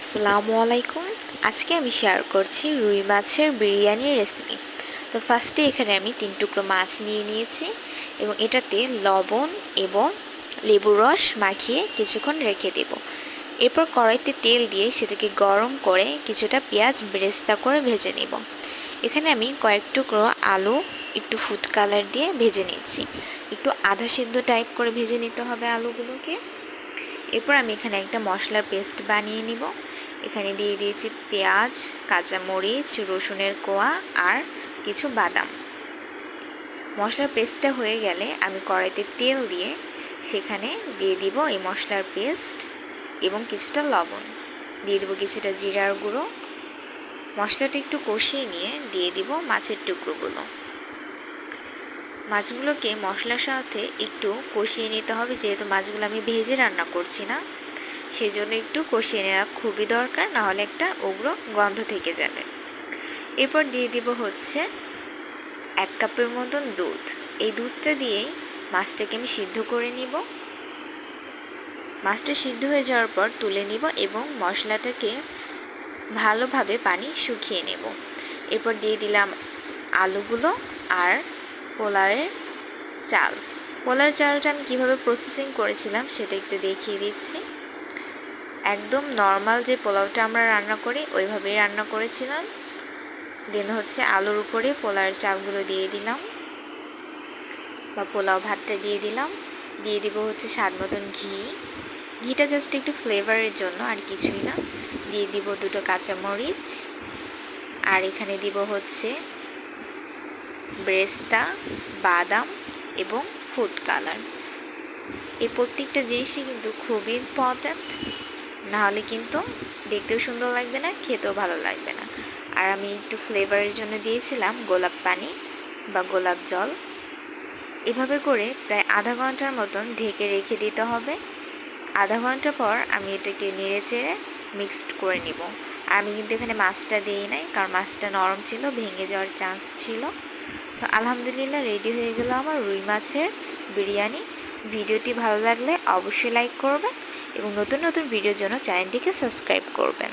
আসসালামু আলাইকুম। আজকে আমি শেয়ার করছি রুই মাছের বিরিয়ানির রেসিপি। তো ফার্স্টে এখানে আমি 3 টুকরো মাছ নিয়ে নিয়েছি এবং এটাতে লবণ এবং লেবুর রস মাখিয়ে কিছুক্ষণ রেখে দেব। এরপর কড়াইতে তেল দিয়ে সেটাকে গরম করে কিছুটা পেঁয়াজ বেরেস্তা করে ভেজে নেব। এখানে আমি কয়েক টুকরো আলু একটু ফুড কালার দিয়ে ভেজে নিচ্ছি। একটু আধা সিদ্ধ টাইপ করে ভেজে নিতে হবে আলুগুলোকে। এরপর আমি এখানে একটা মশলার পেস্ট বানিয়ে নিব। এখানে দিয়ে দিয়েছি পেঁয়াজ, কাঁচামরিচ, রসুনের কোয়া আর কিছু বাদাম। মশলার পেস্টটা হয়ে গেলে আমি কড়াইতে তেল দিয়ে সেখানে দিয়ে দিব এই মশলার পেস্ট এবং কিছুটা লবণ, দিয়ে দেবো কিছুটা জিরার গুঁড়ো। মশলাটা একটু কষিয়ে নিয়ে দিয়ে দিব মাছের টুকরোগুলো। মাছগুলোকে মশলার সাথে একটু কষিয়ে নিতে হবে, যেহেতু মাছগুলো আমি ভেজে রান্না করছি না, সেই জন্য একটু কষিয়ে নেওয়া খুবই দরকার, নাহলে একটা উগ্র গন্ধ থেকে যাবে। এরপর দিয়ে দিব হচ্ছে 1 কাপের মতন দুধ। এই দুধটা দিয়েই মাছটাকে আমি সিদ্ধ করে নিব। মাছটা সিদ্ধ হয়ে যাওয়ার পর তুলে নিব এবং মশলাটাকে ভালোভাবে পানি শুকিয়ে নেব। এরপর দিয়ে দিলাম আলুগুলো আর পোলাওয়ের চাল। পোলাওয়ের চালটা আমি কীভাবে প্রসেসিং করেছিলাম সেটা একটু দেখিয়ে দিচ্ছি। একদম নর্মাল যে পোলাওটা আমরা রান্না করি ওইভাবেই রান্না করেছিলাম। দেন হচ্ছে আলুর উপরে পোলাওয়ের চালগুলো দিয়ে দিলাম বা পোলাও ভাতটা দিয়ে দিলাম। দিয়ে দিব হচ্ছে স্বাদ মতন ঘি। ঘিটা জাস্ট একটু ফ্লেভারের জন্য, আর কিছুই না। দিয়ে দিব 2টো কাঁচামরিচ, আর এখানে দিব হচ্ছে বেরেস্তা, বাদাম এবং ফুড কালার। এই প্রত্যেকটা জিনিসই কিন্তু খুবই ইম্পর্ট্যান্ট, নাহলে কিন্তু দেখতেও সুন্দর লাগবে না, খেতেও ভালো লাগবে না। আর আমি একটু ফ্লেভারের জন্য দিয়েছিলাম গোলাপ পানি বা গোলাপ জল। এভাবে করে প্রায় আধা ঘন্টার মতন ঢেকে রেখে দিতে হবে। আধা ঘন্টা পর আমি এটাকে নেড়ে চেড়ে মিক্সড করে নিব। আমি কিন্তু এখানে মাছটা দিই নাই, কারণ মাছটা নরম ছিল, ভেঙে যাওয়ার চান্স ছিল। তো আলহামদুলিল্লাহ রেডি হয়ে গেল আমার রুই মাছের বিরিয়ানি। ভিডিওটি ভালো লাগলে অবশ্যই লাইক করবেন এবং নতুন নতুন ভিডিওর জন্য চ্যানেলটিকে সাবস্ক্রাইব করবেন।